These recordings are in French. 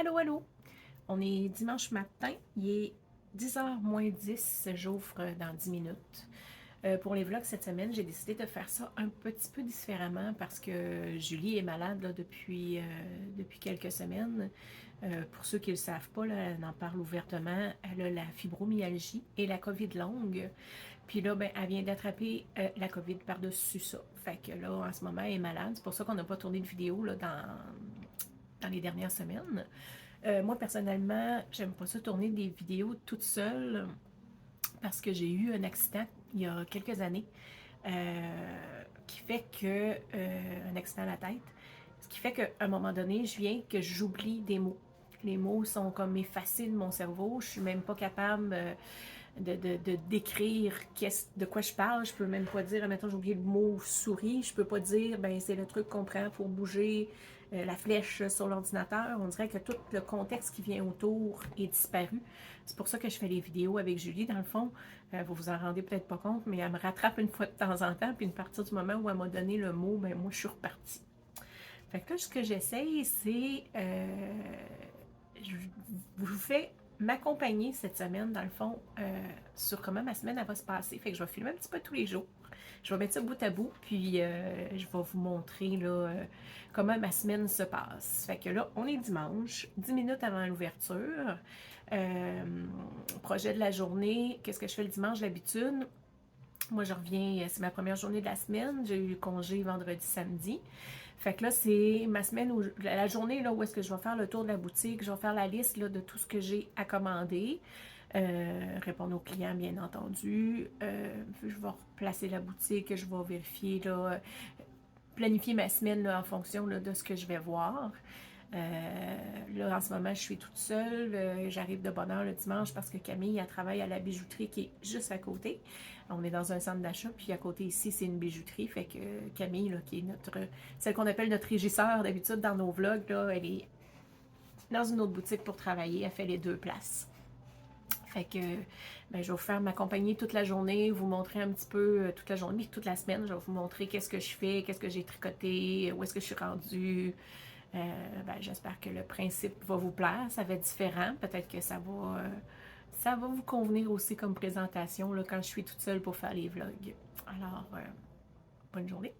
Allô, allô! On est dimanche matin, il est 10h moins 10, j'ouvre dans 10 minutes. Pour les vlogs cette semaine, j'ai décidé de faire ça un petit peu différemment parce que Julie est malade là, depuis quelques semaines. Pour ceux qui ne le savent pas, là, elle en parle ouvertement. Elle a la fibromyalgie et la COVID longue. Puis là, ben, elle vient d'attraper la COVID par-dessus ça. Fait que là, en ce moment, elle est malade. C'est pour ça qu'on n'a pas tourné de vidéo là, dans les dernières semaines. Moi, personnellement, j'aime pas ça tourner des vidéos toute seule parce que j'ai eu un accident il y a quelques années qui fait que, un accident à la tête, ce qui fait qu'à un moment donné, je viens que j'oublie des mots. Les mots sont comme effacés de mon cerveau. Je suis même pas capable de décrire de quoi je parle. Je peux même pas dire, mettons, j'ai oublié le mot souris. Je peux pas dire, ben c'est le truc qu'on prend pour bouger la flèche sur l'ordinateur. On dirait que tout le contexte qui vient autour est disparu. C'est pour ça que je fais les vidéos avec Julie, dans le fond. Vous vous en rendez peut-être pas compte, mais elle me rattrape une fois de temps en temps, puis à partir du moment où elle m'a donné le mot, ben moi je suis repartie. Fait que là, ce que j'essaye, c'est je vous fais m'accompagner cette semaine, dans le fond, sur comment ma semaine elle va se passer. Fait que je vais filmer un petit peu tous les jours. Je vais mettre ça bout à bout, puis je vais vous montrer là, comment ma semaine se passe. Fait que là, on est dimanche, 10 minutes avant l'ouverture. Euh, Projet de la journée, qu'est-ce que je fais le dimanche d'habitude? Moi, je reviens, c'est ma première journée de la semaine. J'ai eu congé vendredi, samedi. Fait que là, c'est ma semaine, la journée là, où est-ce que je vais faire le tour de la boutique, je vais faire la liste là, de tout ce que j'ai à commander. Répondre aux clients, bien entendu. Je vais replacer la boutique, je vais vérifier, là, planifier ma semaine là, en fonction là, de ce que je vais voir. Là, en ce moment, je suis toute seule. J'arrive de bonne heure le dimanche parce que Camille, elle travaille à la bijouterie qui est juste à côté. On est dans un centre d'achat, puis à côté ici, c'est une bijouterie. Fait que Camille, là, qui est celle qu'on appelle notre régisseur d'habitude dans nos vlogs, là, elle est dans une autre boutique pour travailler. Elle fait les deux places. Fait que ben, je vais vous faire m'accompagner toute la journée, vous montrer un petit peu toute la journée, toute la semaine. Je vais vous montrer qu'est-ce que je fais, qu'est-ce que j'ai tricoté, où est-ce que je suis rendue. Ben, j'espère que le principe va vous plaire. Ça va être différent. Peut-être que ça va vous convenir aussi comme présentation là, quand je suis toute seule pour faire les vlogs. Alors, bonne journée.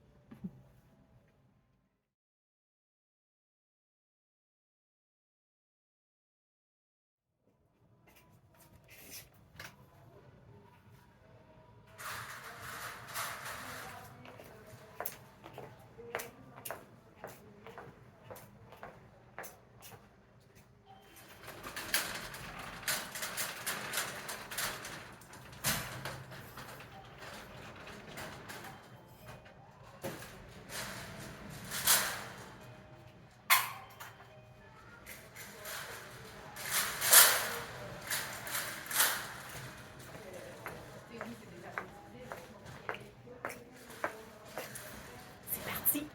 C'est parti!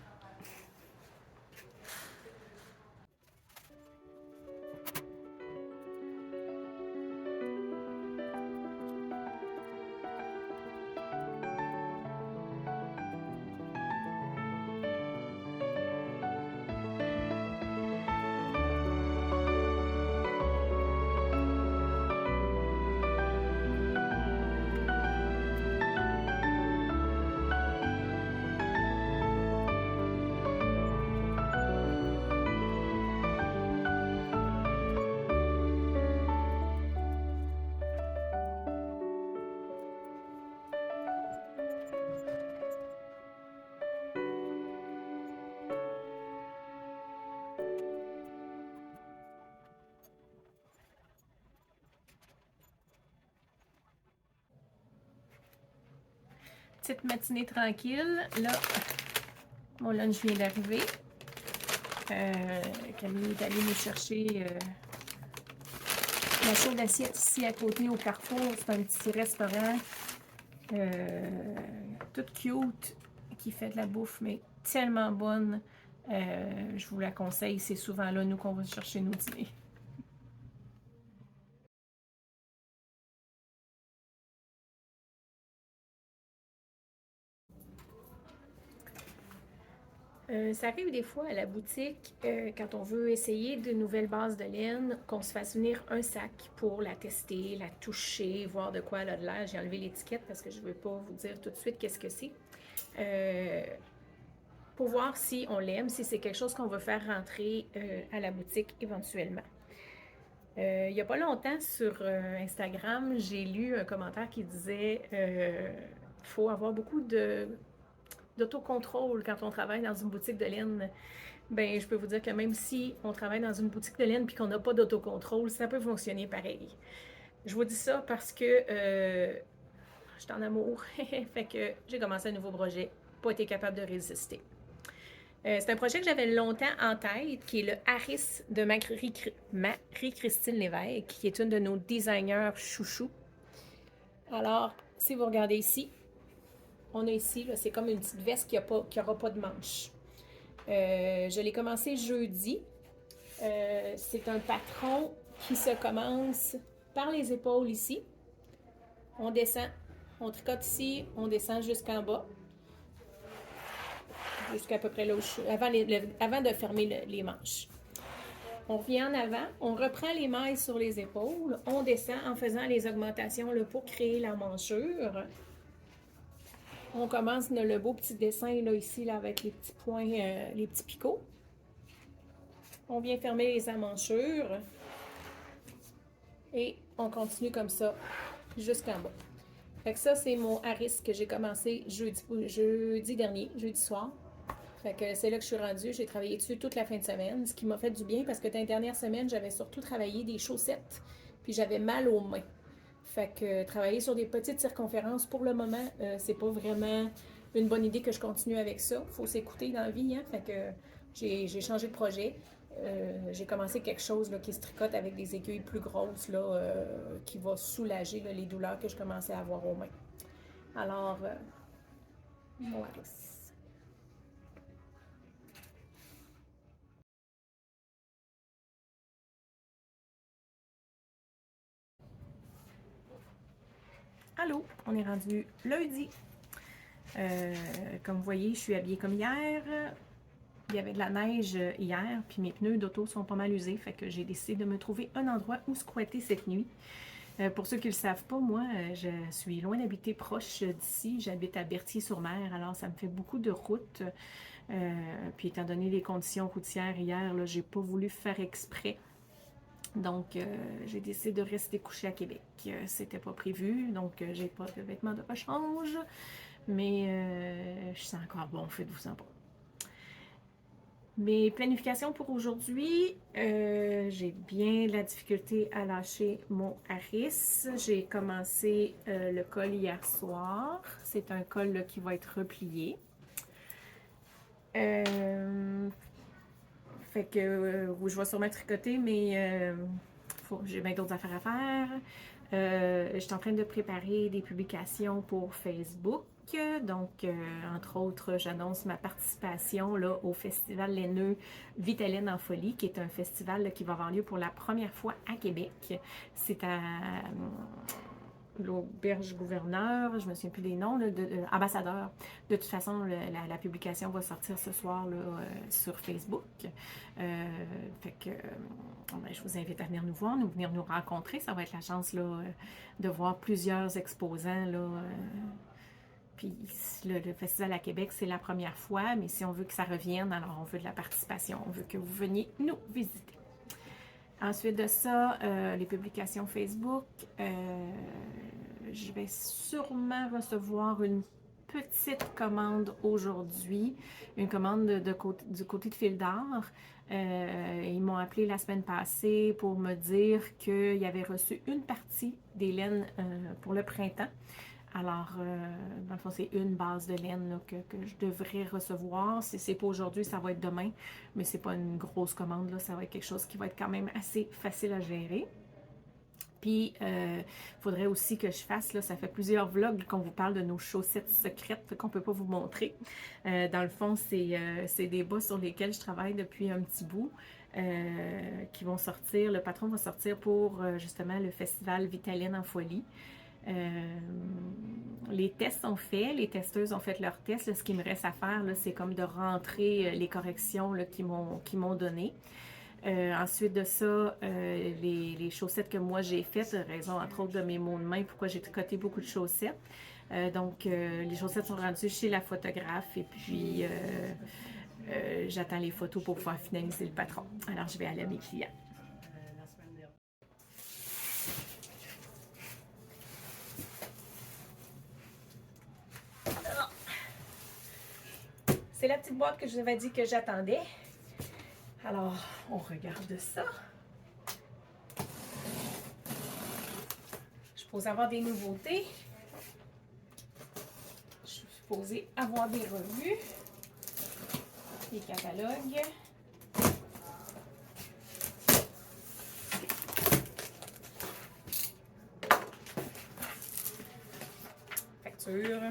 Petite matinée tranquille. Là, mon lunch vient d'arriver. Camille est allée nous chercher la chaîne d'assiette ici à côté au Carrefour. C'est un petit restaurant tout cute qui fait de la bouffe, mais tellement bonne. Je vous la conseille. C'est souvent là, nous, qu'on va chercher nos dîners. Ça arrive des fois à la boutique, quand on veut essayer de nouvelles bases de laine, qu'on se fasse venir un sac pour la tester, la toucher, voir de quoi elle a de l'air. J'ai enlevé l'étiquette parce que je ne veux pas vous dire tout de suite qu'est-ce que c'est. Pour voir si on l'aime, si c'est quelque chose qu'on veut faire rentrer à la boutique éventuellement. Il n'y a pas longtemps sur Instagram, j'ai lu un commentaire qui disait qu'il faut avoir beaucoup d'autocontrôle quand on travaille dans une boutique de laine. Ben, je peux vous dire que même si on travaille dans une boutique de laine et qu'on n'a pas d'autocontrôle, ça peut fonctionner pareil. Je vous dis ça parce que je suis en amour. Fait que j'ai commencé un nouveau projet, pas été capable de résister. C'est un projet que j'avais longtemps en tête, qui est le Harris de Marie-Christine Lévesque, qui est une de nos designers chouchous. Alors, si vous regardez ici, on a ici, c'est comme une petite veste qui n'aura pas de manches. Je l'ai commencé jeudi. C'est un patron qui se commence par les épaules ici. On descend, on tricote ici, on descend jusqu'en bas. Jusqu'à peu près là où je suis, avant de fermer les manches. On revient en avant, on reprend les mailles sur les épaules, on descend en faisant les augmentations là, pour créer la manchure. On commence le beau petit dessin là, ici là, avec les petits points, les petits picots. On vient fermer les emmanchures et on continue comme ça jusqu'en bas. Fait que ça, c'est mon Harris que j'ai commencé jeudi dernier, jeudi soir. Fait que c'est là que je suis rendue. J'ai travaillé dessus toute la fin de semaine, ce qui m'a fait du bien parce que dans les dernières semaines, j'avais surtout travaillé des chaussettes, puis j'avais mal aux mains. Fait que travailler sur des petites circonférences, pour le moment, c'est pas vraiment une bonne idée que je continue avec ça. Faut s'écouter dans la vie, hein? Fait que j'ai changé de projet. J'ai commencé quelque chose là, qui se tricote avec des aiguilles plus grosses, là, qui va soulager là, les douleurs que je commençais à avoir aux mains. Alors, mon Harris. Allô, on est rendu lundi. Comme vous voyez, je suis habillée comme hier. Il y avait de la neige hier, puis mes pneus d'auto sont pas mal usés, fait que j'ai décidé de me trouver un endroit où squatter cette nuit. Pour ceux qui ne le savent pas, moi, je suis loin d'habiter proche d'ici. J'habite à Berthier-sur-Mer, alors ça me fait beaucoup de route. Puis étant donné les conditions routières hier, là, j'ai pas voulu faire exprès. Donc, j'ai décidé de rester couchée à Québec. C'était pas prévu, donc j'ai pas de vêtements de rechange, mais je sens encore bon, faites-vous en pas. Mes planifications pour aujourd'hui, j'ai bien de la difficulté à lâcher mon Harris. J'ai commencé le col hier soir. C'est un col là, qui va être replié. Fait que je vais sûrement tricoter, mais j'ai bien d'autres affaires à faire. Je suis en train de préparer des publications pour Facebook. Donc, entre autres, j'annonce ma participation là, au festival laineux Vitaline en folie, qui est un festival là, qui va avoir lieu pour la première fois à Québec. C'est à l'auberge gouverneur, je me souviens plus des noms, là, ambassadeur. De toute façon, la publication va sortir ce soir là, sur Facebook. Fait que je vous invite à venir nous voir, venir nous rencontrer. Ça va être la chance là, de voir plusieurs exposants. Là, puis le festival à Québec, c'est la première fois, mais si on veut que ça revienne, alors on veut de la participation. On veut que vous veniez nous visiter. Ensuite de ça, les publications Facebook. Je vais sûrement recevoir une petite commande aujourd'hui, une commande du côté de Fil d'Art. Ils m'ont appelé la semaine passée pour me dire qu'ils avaient reçu une partie des laines pour le printemps. Alors, dans le fond, c'est une base de laine là, que je devrais recevoir. Si c'est pas aujourd'hui, ça va être demain. Mais c'est pas une grosse commande, là. Ça va être quelque chose qui va être quand même assez facile à gérer. Puis, il faudrait aussi que je fasse, là, ça fait plusieurs vlogs qu'on vous parle de nos chaussettes secrètes qu'on ne peut pas vous montrer. Dans le fond, c'est des bas sur lesquels je travaille depuis un petit bout. Qui vont sortir, le patron va sortir pour justement le festival Vitaline en folie. Les tests sont faits, les testeuses ont fait leurs tests. Là, ce qu'il me reste à faire, c'est comme de rentrer les corrections qu'ils m'ont données. Ensuite de ça, les chaussettes que moi j'ai faites, raison entre autres de mes maux de main, pourquoi j'ai tricoté beaucoup de chaussettes. Donc, les chaussettes sont rendues chez la photographe et puis j'attends les photos pour pouvoir finaliser le patron. Alors, je vais aller à mes clients. C'est la petite boîte que je vous avais dit que j'attendais. Alors, on regarde ça. Je suis supposée avoir des nouveautés. Je suis supposée avoir des revues, des catalogues. Facture.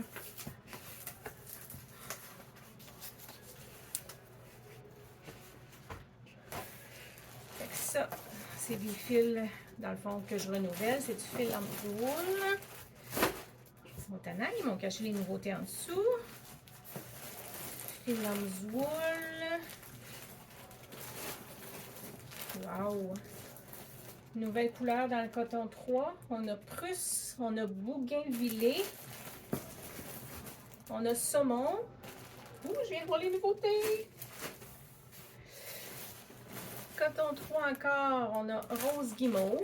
Ça, c'est des fils, dans le fond, que je renouvelle. C'est du fil en boule. C'est mon tannant. Ils m'ont caché les nouveautés en dessous. Fil en wool. Wow! Nouvelle couleur dans le coton 3. On a Prusse, on a Bougainvillé, on a Saumon. Ouh, je viens de voir les nouveautés! Coton 3 encore, on a Rose Guimauve.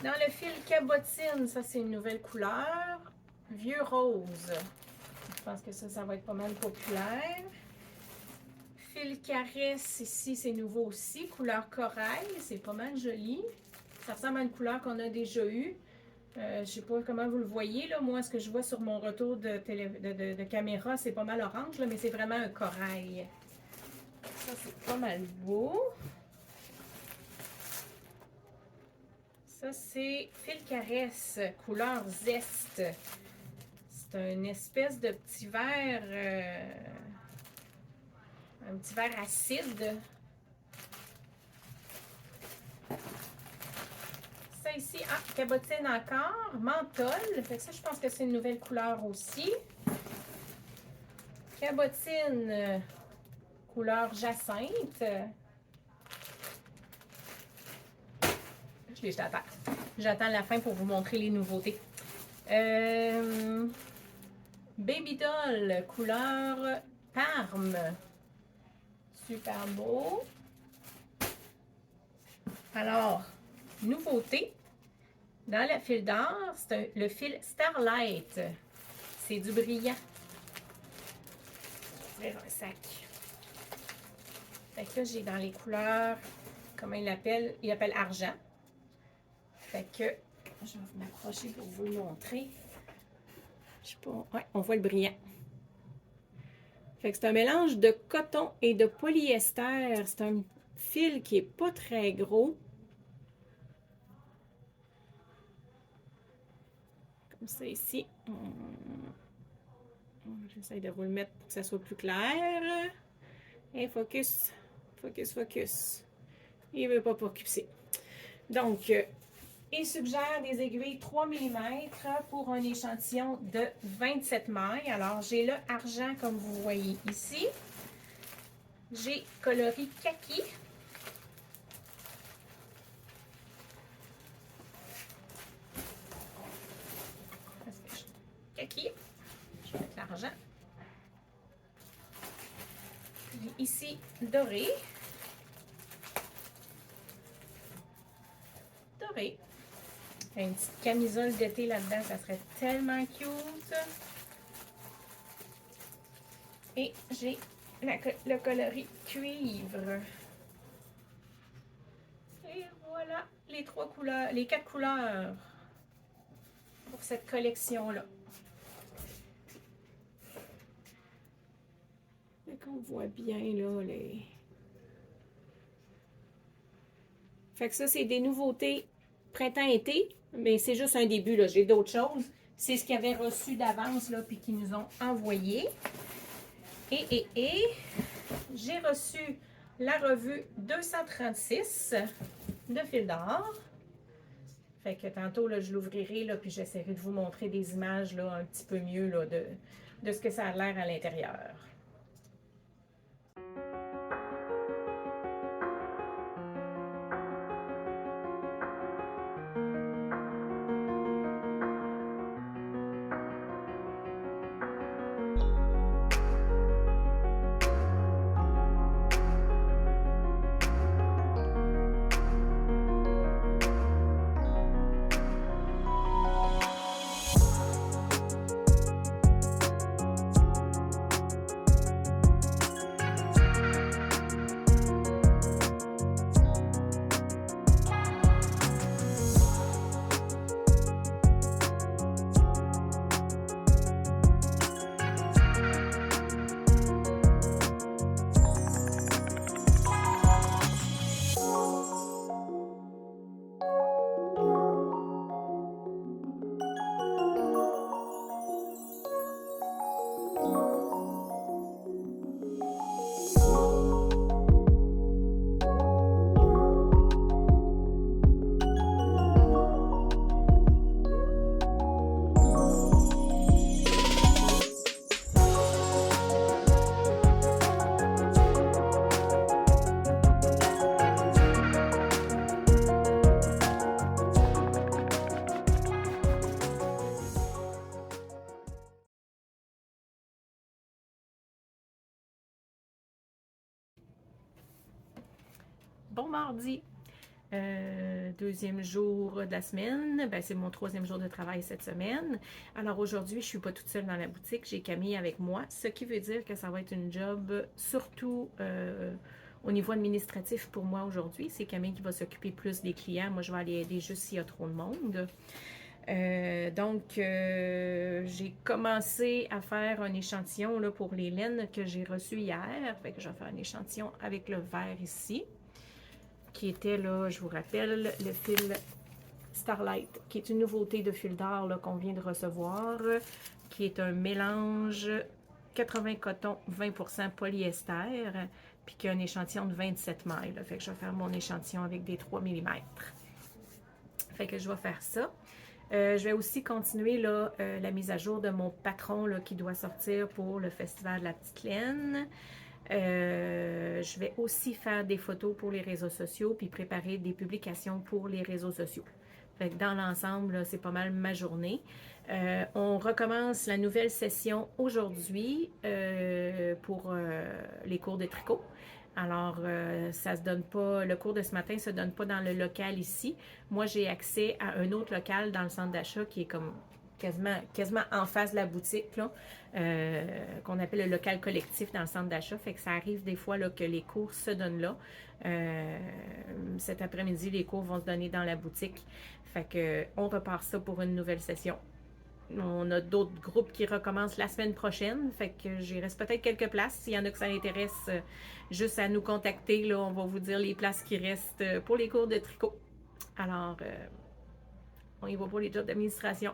Dans le fil Cabotine, ça c'est une nouvelle couleur. Vieux Rose. Je pense que ça va être pas mal populaire. Fil Caresse, ici c'est nouveau aussi. Couleur Corail, c'est pas mal joli. Ça ressemble à une couleur qu'on a déjà eue. Je sais pas comment vous le voyez, là. Moi, ce que je vois sur mon retour de caméra, c'est pas mal orange, là, mais c'est vraiment un corail. Ça, c'est pas mal beau. Ça, c'est Fil Caresse, couleur Zeste. C'est une espèce de petit verre, un petit verre acide. Ça ici, cabotine encore, menthol. Fait que ça, je pense que c'est une nouvelle couleur aussi. Cabotine, couleur jacinthe. Je l'ai jeté à terre. J'attends la fin pour vous montrer les nouveautés. Baby Doll, couleur Parme. Super beau. Alors, nouveauté. Dans le fil d'or, c'est le fil Starlight. C'est du brillant. Je vais ouvrir un sac. Fait que là, j'ai dans les couleurs, comment il l'appelle? Il appelle argent. Fait que, je vais m'approcher pour vous le montrer. Je sais pas, ouais, on voit le brillant. Fait que c'est un mélange de coton et de polyester. C'est un fil qui est pas très gros. Comme ça ici. J'essaie de vous le mettre pour que ça soit plus clair. Et focus, focus, focus. Il ne veut pas focuser. Donc, il suggère des aiguilles 3 mm pour un échantillon de 27 mailles. Alors, j'ai le argent comme vous voyez ici. J'ai coloris kaki. Kaki. Je vais mettre l'argent. Ici, doré. Doré. Une petite camisole d'été là-dedans, ça serait tellement cute. Et j'ai le coloris cuivre. Et voilà les 3 couleurs, les 4 couleurs pour cette collection-là. On voit bien là les... Fait que ça, c'est des nouveautés printemps-été, mais c'est juste un début, là. J'ai d'autres choses. C'est ce qu'ils avaient reçu d'avance, là, puis qu'ils nous ont envoyé. Et j'ai reçu la revue 236 de Fil d'or. Fait que tantôt, là, je l'ouvrirai, là, puis j'essaierai de vous montrer des images là, un petit peu mieux là, de ce que ça a l'air à l'intérieur. Bon mardi, deuxième jour de la semaine, ben, c'est mon troisième jour de travail cette semaine. Alors aujourd'hui, je ne suis pas toute seule dans la boutique, j'ai Camille avec moi, ce qui veut dire que ça va être une job surtout au niveau administratif pour moi aujourd'hui. C'est Camille qui va s'occuper plus des clients, moi je vais aller aider juste s'il y a trop de monde. J'ai commencé à faire un échantillon là, pour les laines que j'ai reçues hier. Fait que je vais faire un échantillon avec le vert ici, qui était là, je vous rappelle, le fil Starlight, qui est une nouveauté de fil d'or qu'on vient de recevoir, qui est un mélange 80 coton, 20% polyester, puis qui a un échantillon de 27 mailles. Là. Fait que je vais faire mon échantillon avec des 3 mm. Fait que je vais faire ça. Je vais aussi continuer là, la mise à jour de mon patron là, qui doit sortir pour le Festival de la Petite Laine. Je vais aussi faire des photos pour les réseaux sociaux puis préparer des publications pour les réseaux sociaux. Fait que dans l'ensemble, c'est pas mal ma journée. On recommence la nouvelle session aujourd'hui pour les cours de tricot. Alors, ça se donne pas, le cours de ce matin ne se donne pas dans le local ici. Moi, j'ai accès à un autre local dans le centre d'achat qui est comme quasiment en face de la boutique, là, qu'on appelle le local collectif dans le centre d'achat. Fait que ça arrive des fois là, que les cours se donnent là. Cet après-midi, les cours vont se donner dans la boutique. Fait que on repart ça pour une nouvelle session. On a d'autres groupes qui recommencent la semaine prochaine. Fait que j'y reste peut-être quelques places. S'il y en a que ça intéresse, juste à nous contacter. Là, on va vous dire les places qui restent pour les cours de tricot. Alors, on y va pour les jobs d'administration.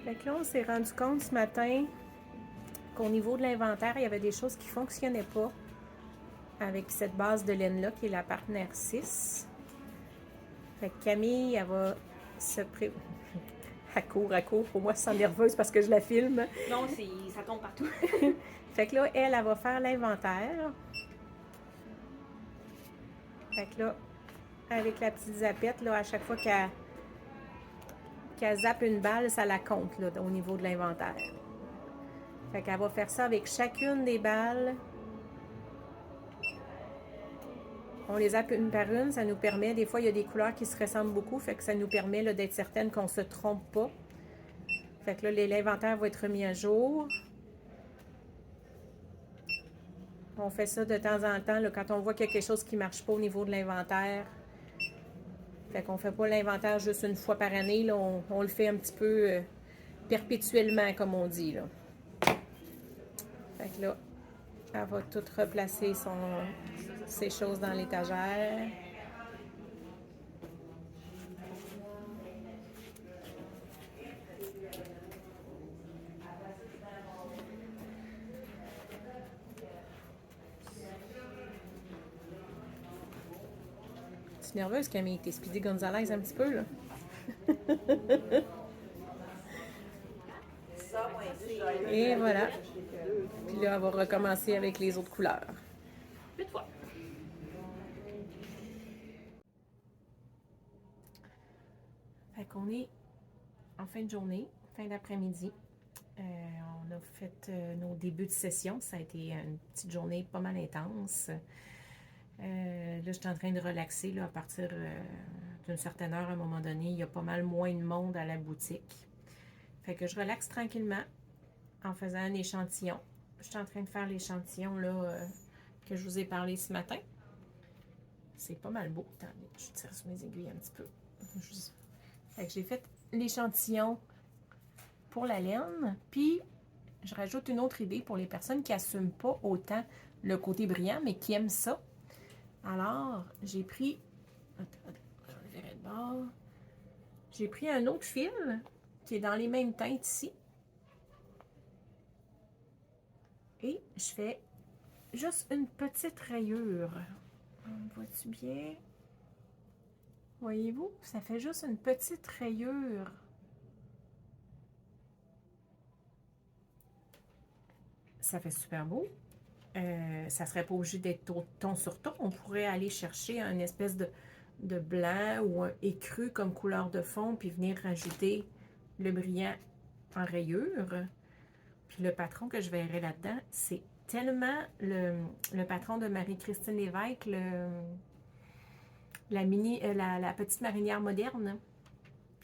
Fait que là, on s'est rendu compte ce matin qu'au niveau de l'inventaire, il y avait des choses qui ne fonctionnaient pas avec cette base de laine-là, qui est la partenaire 6. Fait que Camille, elle va se pré... Elle court. Pour moi, je sens nerveuse parce que je la filme. Non, ça tombe partout. Fait que là, elle va faire l'inventaire. Fait que là, avec la petite zapette, là, à chaque fois qu'elle zappe une balle, ça la compte là, au niveau de l'inventaire. Fait qu'elle va faire ça avec chacune des balles. On les zappe une par une, ça nous permet, des fois il y a des couleurs qui se ressemblent beaucoup, fait que ça nous permet là, d'être certaine qu'on ne se trompe pas. Fait que là, l'inventaire va être remis à jour. On fait ça de temps en temps, là, quand on voit qu'il y a quelque chose qui ne marche pas au niveau de l'inventaire. Fait qu'on ne fait pas l'inventaire juste une fois par année, là, on le fait un petit peu perpétuellement, comme on dit. Là. Fait que là, elle va tout replacer ses choses dans l'étagère. Tu es nerveuse, Camille? T'es Speedy Gonzalez un petit peu, là? Et voilà. Puis là, elle va recommencer avec les autres couleurs. 8 fois. Fait qu'on est en fin de journée, fin d'après-midi. On a fait nos débuts de session. Ça a été une petite journée pas mal intense. Là, je suis en train de relaxer là, à partir d'une certaine heure. À un moment donné, il y a pas mal moins de monde à la boutique. Fait que je relaxe tranquillement en faisant un échantillon. Je suis en train de faire l'échantillon là que je vous ai parlé ce matin. C'est pas mal beau. Attendez, je tire sur mes aiguilles un petit peu. Fait que j'ai fait l'échantillon pour la laine. Puis, je rajoute une autre idée pour les personnes qui n'assument pas autant le côté brillant, mais qui aiment ça. Alors, j'ai pris... J'ai pris un autre fil qui est dans les mêmes teintes ici. Et je fais juste une petite rayure. Vois-tu bien? Voyez-vous? Ça fait juste une petite rayure. Ça fait super beau. Ça serait pas obligé d'être ton sur ton. On pourrait aller chercher un espèce de blanc ou un écru comme couleur de fond, puis venir rajouter le brillant en rayure. Puis le patron que je verrai là-dedans, c'est tellement le patron de Marie-Christine Lévesque, la petite marinière moderne.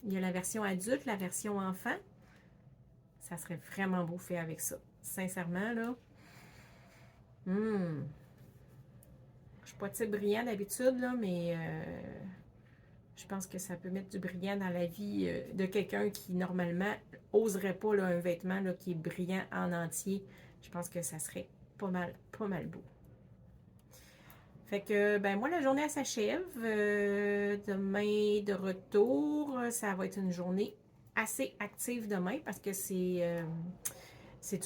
Il y a la version adulte, la version enfant. Ça serait vraiment beau fait avec ça. Sincèrement, là. Je suis pas type brillant d'habitude, là, mais je pense que ça peut mettre du brillant dans la vie de quelqu'un qui, normalement, oserait pas là, un vêtement là, qui est brillant en entier. Je pense que ça serait pas mal beau. Fait que, ben moi, la journée, elle s'achève. Demain, de retour, ça va être une journée assez active demain parce que c'est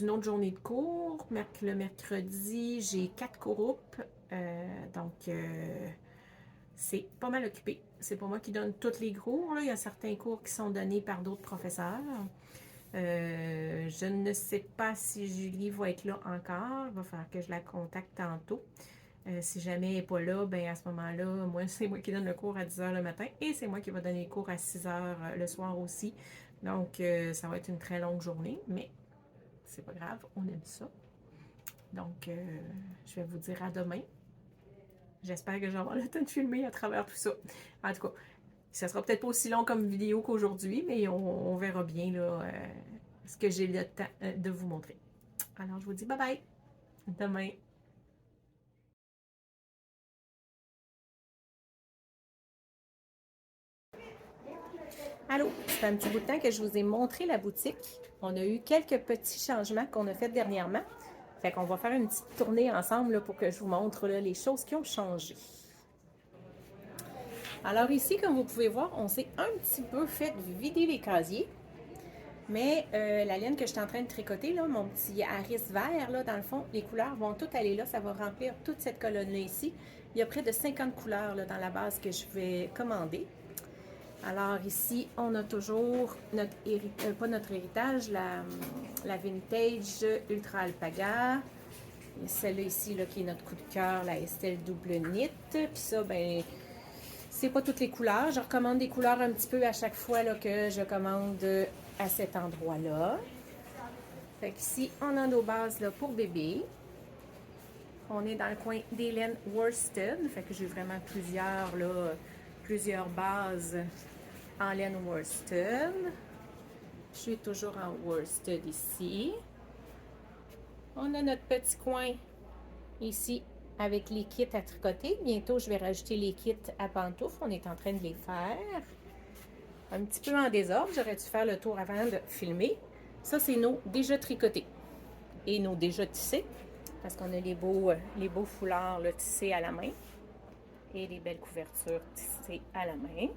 une autre journée de cours. Le mercredi, j'ai 4 groupes. Donc, c'est pas mal occupé. C'est pas moi qui donne tous les cours. Là. Il y a certains cours qui sont donnés par d'autres professeurs. Je ne sais pas si Julie va être là encore. Il va falloir que je la contacte tantôt. Si jamais elle n'est pas là, ben à ce moment-là, moi, c'est moi qui donne le cours à 10 h le matin et c'est moi qui va donner le cours à 6 h le soir aussi. Donc, ça va être une très longue journée, mais c'est pas grave, on aime ça. Donc, je vais vous dire à demain. J'espère que je vais avoir le temps de filmer à travers tout ça. En tout cas, ça sera peut-être pas aussi long comme vidéo qu'aujourd'hui, mais on verra bien là, ce que j'ai le temps de vous montrer. Alors, je vous dis bye bye. Demain. Allô, c'est un petit bout de temps que je vous ai montré la boutique. On a eu quelques petits changements qu'on a fait dernièrement. Fait qu'on va faire une petite tournée ensemble là, pour que je vous montre là, les choses qui ont changé. Alors ici, comme vous pouvez voir, on s'est un petit peu fait vider les casiers. Mais la laine que je suis en train de tricoter, là, mon petit Harris vert, là, dans le fond, les couleurs vont toutes aller là. Ça va remplir toute cette colonne-là ici. Il y a près de 50 couleurs là, dans la base que je vais commander. Alors ici, on a toujours notre pas notre héritage, la Vintage Ultra Alpaga. Et celle-là ici, là, qui est notre coup de cœur, la Estelle Double Knit. Puis ça, ben, c'est pas toutes les couleurs. Je recommande des couleurs un petit peu à chaque fois là, que je commande à cet endroit-là. Fait qu'ici, on a nos bases là, pour bébé. On est dans le coin des laines worsted. Fait que j'ai vraiment plusieurs bases en laine worsted. Je suis toujours en worsted ici. On a notre petit coin ici avec les kits à tricoter. Bientôt, je vais rajouter les kits à pantoufles. On est en train de les faire. Un petit peu en désordre. J'aurais dû faire le tour avant de filmer. Ça, c'est nos déjà tricotés et nos déjà tissés. Parce qu'on a les beaux foulards là, tissés à la main. Et les belles couvertures tissées à la main.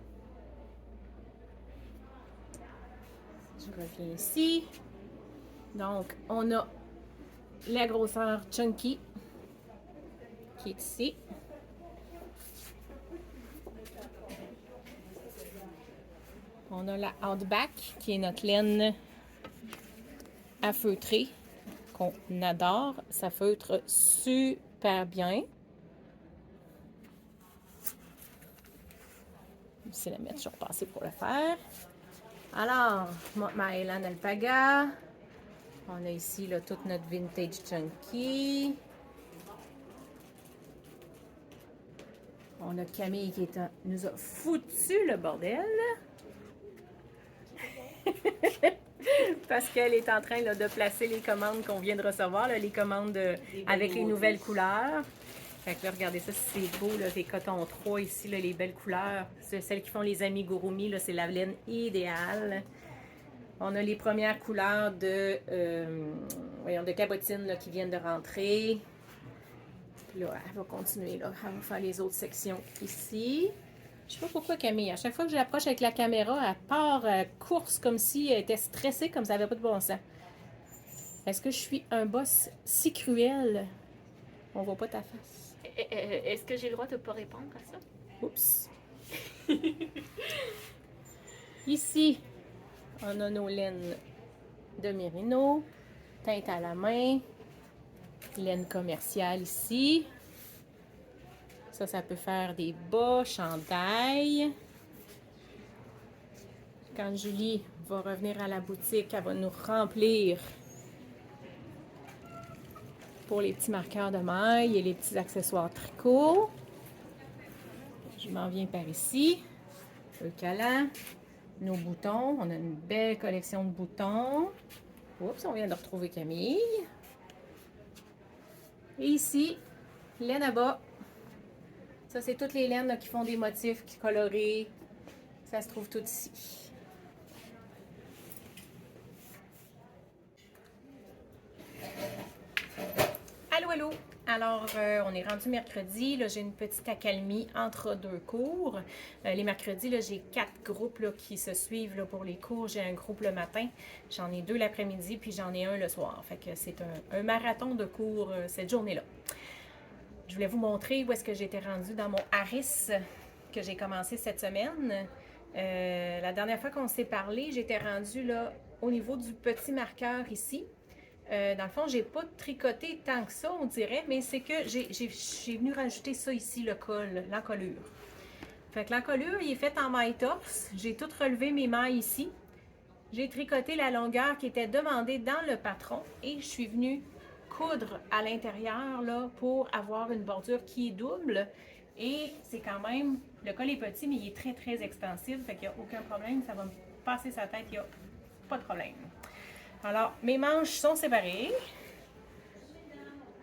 Je reviens ici. Donc, on a la grosseur Chunky qui est ici. On a la Outback qui est notre laine à feutrer qu'on adore. Ça feutre super bien. Je vais essayer de la mettre, je vais repasser pour le faire. Alors, ma Elan Alpaga. On a ici là, toute notre Vintage Chunky. On a Camille qui nous a foutu le bordel. Parce qu'elle est en train là, de placer les commandes qu'on vient de recevoir, là, les commandes avec les nouvelles couleurs. Fait que là, regardez ça, c'est beau, là, les cotons 3 ici, là, les belles couleurs. C'est celles qui font les amigurumi, là, c'est la laine idéale. On a les premières couleurs de cabotine là, qui viennent de rentrer. Puis là, elle va continuer, là, elle va faire les autres sections ici. Je sais pas pourquoi Camille, à chaque fois que je l'approche avec la caméra, elle part course comme si elle était stressée, comme ça n'avait pas de bon sens. Est-ce que je suis un boss si cruel? On voit pas ta face. Est-ce que j'ai le droit de ne pas répondre à ça? Oups. Ici, on a nos laines de Merino, teinte à la main, laine commerciale ici. Ça peut faire des bas, chandails. Quand Julie va revenir à la boutique, elle va nous remplir pour les petits marqueurs de maille et les petits accessoires tricot. Je m'en viens par ici. Le calan, nos boutons. On a une belle collection de boutons. Oups, on vient de retrouver Camille. Et ici, laine à bas. Ça, c'est toutes les laines là, qui font des motifs, qui colorés. Ça se trouve tout ici. Allô, allô! Alors, on est rendu mercredi. Là, j'ai une petite accalmie entre deux cours. Les mercredis, là, j'ai 4 groupes là, qui se suivent là, pour les cours. J'ai un groupe le matin, j'en ai 2 l'après-midi, puis j'en ai un le soir. Fait que c'est un marathon de cours cette journée-là. Je voulais vous montrer où est-ce que j'étais rendue dans mon Harris que j'ai commencé cette semaine. La dernière fois qu'on s'est parlé, j'étais rendue là au niveau du petit marqueur ici. Dans le fond, j'ai pas tricoté tant que ça, on dirait, mais c'est que j'ai venu rajouter ça ici, le col, l'encolure. Fait que l'encolure, il est fait en maille torse. J'ai tout relevé mes mailles ici. J'ai tricoté la longueur qui était demandée dans le patron et je suis venue coudre à l'intérieur là pour avoir une bordure qui est double. Et c'est quand même, le col est petit, mais il est très, très extensif. Fait qu'il n'y a aucun problème. Ça va me passer sa tête, il n'y a pas de problème. Alors, mes manches sont séparées.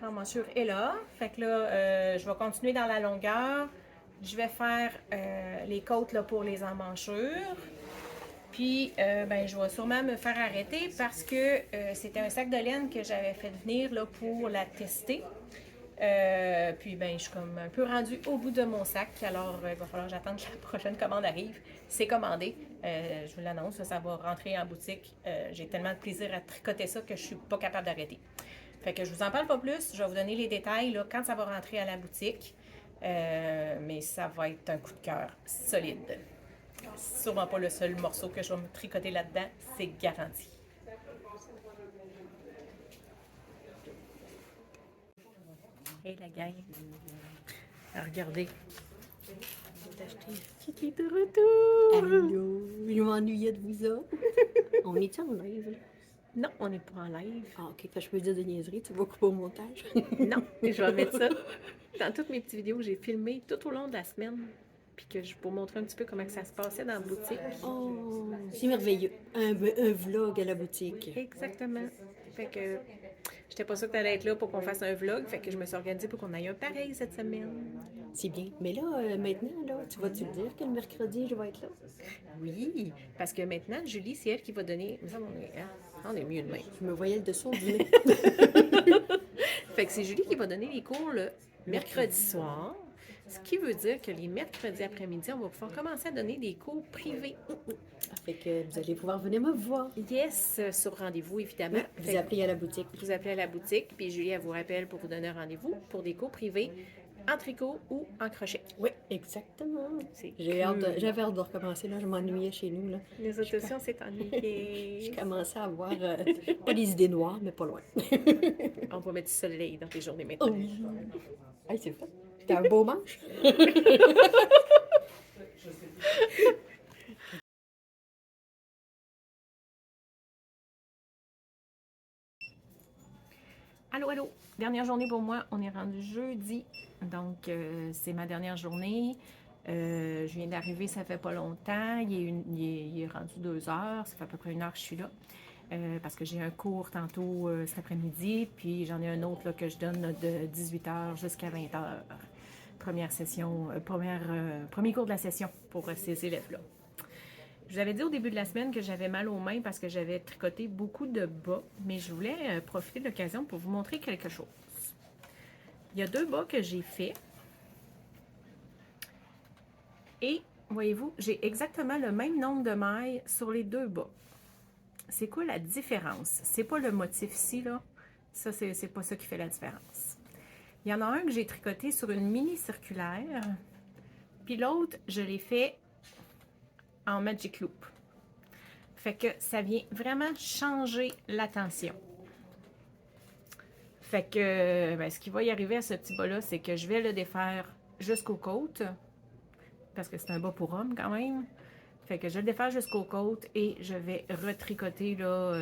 L'emmanchure est là. Fait que là, je vais continuer dans la longueur. Je vais faire les côtes là, pour les emmanchures. Puis, je vais sûrement me faire arrêter parce que c'était un sac de laine que j'avais fait venir là, pour la tester. Puis ben, je suis comme un peu rendue au bout de mon sac, alors il va falloir que j'attende que la prochaine commande arrive. C'est commandé, je vous l'annonce, ça va rentrer en boutique. J'ai tellement de plaisir à tricoter ça que je suis pas capable d'arrêter. Fait que je vous en parle pas plus, je vais vous donner les détails là, quand ça va rentrer à la boutique. Mais ça va être un coup de cœur solide. Sûrement pas le seul morceau que je vais me tricoter là-dedans, c'est garanti. Hey la gang, regardez, j'ai acheté Kiki de retour. Allô, je m'ennuyais de vous autres. On est-tu en live, là? Non, on n'est pas en live. Ah, ok, fait que je peux dire des niaiseries, tu vas couper au montage. Non, je vais mettre ça dans toutes mes petites vidéos que j'ai filmées tout au long de la semaine. Puis que je pour montrer un petit peu comment que ça se passait dans la boutique. Oh, c'est merveilleux. Un vlog à la boutique. Exactement. Fait que j'étais pas sûre que t'allais être là pour qu'on fasse un vlog. Fait que je me suis organisée pour qu'on aille un pareil cette semaine. C'est bien. Mais là, maintenant, là, tu vas-tu le dire que le mercredi, je vais être là? Oui, parce que maintenant, Julie, c'est elle qui va donner. Mais ça, on est mieux demain. Je me voyais le dessous du nez. Fait que c'est Julie qui va donner les cours le mercredi soir. Ce qui veut dire que les mercredis après-midi, on va pouvoir commencer à donner des cours privés. Fait que vous allez pouvoir venir me voir. Yes, sur rendez-vous, évidemment. Vous appelez à la boutique. Vous appelez à la boutique, puis Julie, elle vous rappelle pour vous donner un rendez-vous pour des cours privés en tricot ou en crochet. Oui, exactement. C'est J'avais hâte de recommencer, là. Je m'ennuyais chez nous, là. Les autres sessions, c'est ennuyé. Je commençais à avoir, pas des idées noires, mais pas loin. On va mettre du soleil dans tes journées maintenant. Oh oui. Hey, c'est fait. T'as un beau manche. Allô, allô. Dernière journée pour moi. On est rendu jeudi. Donc, c'est ma dernière journée. Je viens d'arriver, ça fait pas longtemps. Il est rendu 2 heures. Ça fait à peu près 1 heure que je suis là. Parce que j'ai un cours tantôt cet après-midi. Puis j'en ai un autre là, que je donne là, de 18 heures jusqu'à 20 heures. Première session, premier cours de la session pour ces élèves-là. Je vous avais dit au début de la semaine que j'avais mal aux mains parce que j'avais tricoté beaucoup de bas, mais je voulais profiter de l'occasion pour vous montrer quelque chose. Il y a 2 bas que j'ai fait. Et, voyez-vous, j'ai exactement le même nombre de mailles sur les 2 bas. C'est quoi la différence? C'est pas le motif ici, là. Ça, c'est pas ça qui fait la différence. Il y en a un que j'ai tricoté sur une mini circulaire, puis l'autre, je l'ai fait en Magic Loop. Fait que ça vient vraiment changer la tension. Fait que ben, ce qui va y arriver à ce petit bas-là, c'est que je vais le défaire jusqu'aux côtes, parce que c'est un bas pour homme quand même. Fait que je le défaire jusqu'aux côtes et je vais retricoter là,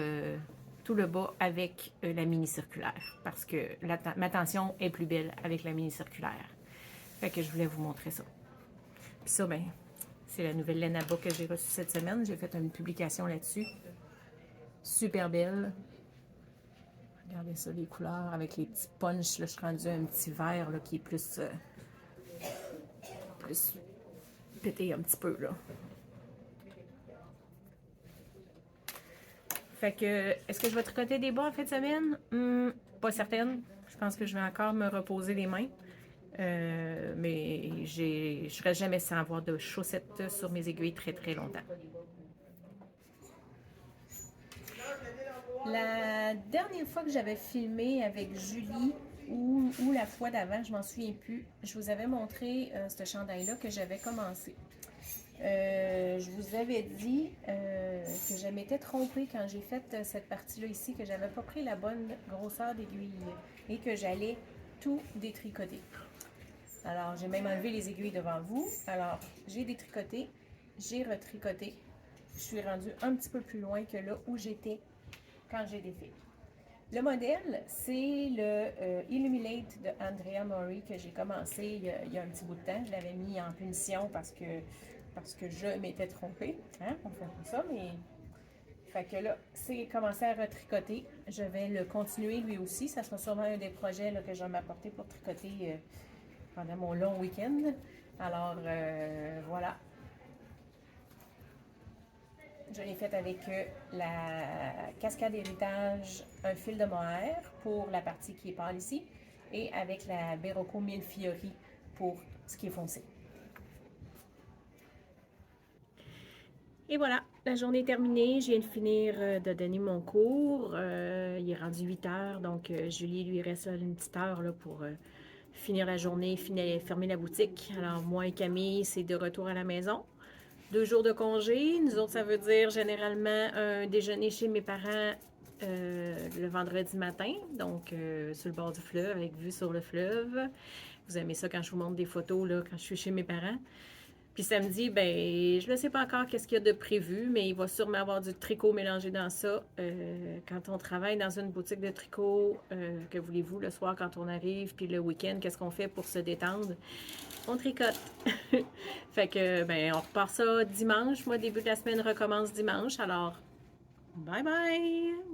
tout le bas avec la mini circulaire, parce que ma tension est plus belle avec la mini circulaire. Fait que je voulais vous montrer ça. Puis ça, ben, c'est la nouvelle laine à bas que j'ai reçue cette semaine. J'ai fait une publication là-dessus. Super belle. Regardez ça, les couleurs avec les petits punchs. Là, je suis rendue à un petit vert là, qui est plus pété un petit peu. Là. Fait que, est-ce que je vais tricoter des bas en fin de semaine? Pas certaine. Je pense que je vais encore me reposer les mains. Mais je ne serai jamais sans avoir de chaussettes sur mes aiguilles très très longtemps. La dernière fois que j'avais filmé avec Julie ou la fois d'avant, je m'en souviens plus, je vous avais montré ce chandail-là que j'avais commencé. Je vous avais dit que je m'étais trompée quand j'ai fait cette partie-là ici, que j'avais pas pris la bonne grosseur d'aiguille et que j'allais tout détricoter. Alors, j'ai même enlevé les aiguilles devant vous. Alors, j'ai détricoté, j'ai retricoté. Je suis rendue un petit peu plus loin que là où j'étais quand j'ai défait. Le modèle, c'est le Illuminate de Andrea Mori que j'ai commencé il y a un petit bout de temps. Je l'avais mis en punition parce que je m'étais trompée. Hein? On fait comme ça, mais... Fait que là, c'est commencé à retricoter. Je vais le continuer lui aussi. Ça sera sûrement un des projets là, que je vais m'apporter pour tricoter pendant mon long week-end. Alors, voilà. Je l'ai fait avec la cascade héritage, un fil de mohair pour la partie qui est pâle ici, et avec la Berocco Millefiori pour ce qui est foncé. Et voilà, la journée est terminée. Je viens de finir de donner mon cours. Il est rendu 8 heures, donc Julie, lui reste une petite heure là, pour finir la journée, fermer la boutique. Alors moi et Camille, c'est de retour à la maison. 2 jours de congé. Nous autres, ça veut dire généralement un déjeuner chez mes parents le vendredi matin, donc sur le bord du fleuve, avec vue sur le fleuve. Vous aimez ça quand je vous montre des photos là, quand je suis chez mes parents. Puis samedi, ben, je ne sais pas encore qu'est-ce qu'il y a de prévu, mais il va sûrement avoir du tricot mélangé dans ça. Quand on travaille dans une boutique de tricot, que voulez-vous, le soir quand on arrive, puis le week-end, qu'est-ce qu'on fait pour se détendre? On tricote. Fait que, ben, on repart ça dimanche. Moi, début de la semaine recommence dimanche. Alors, bye bye!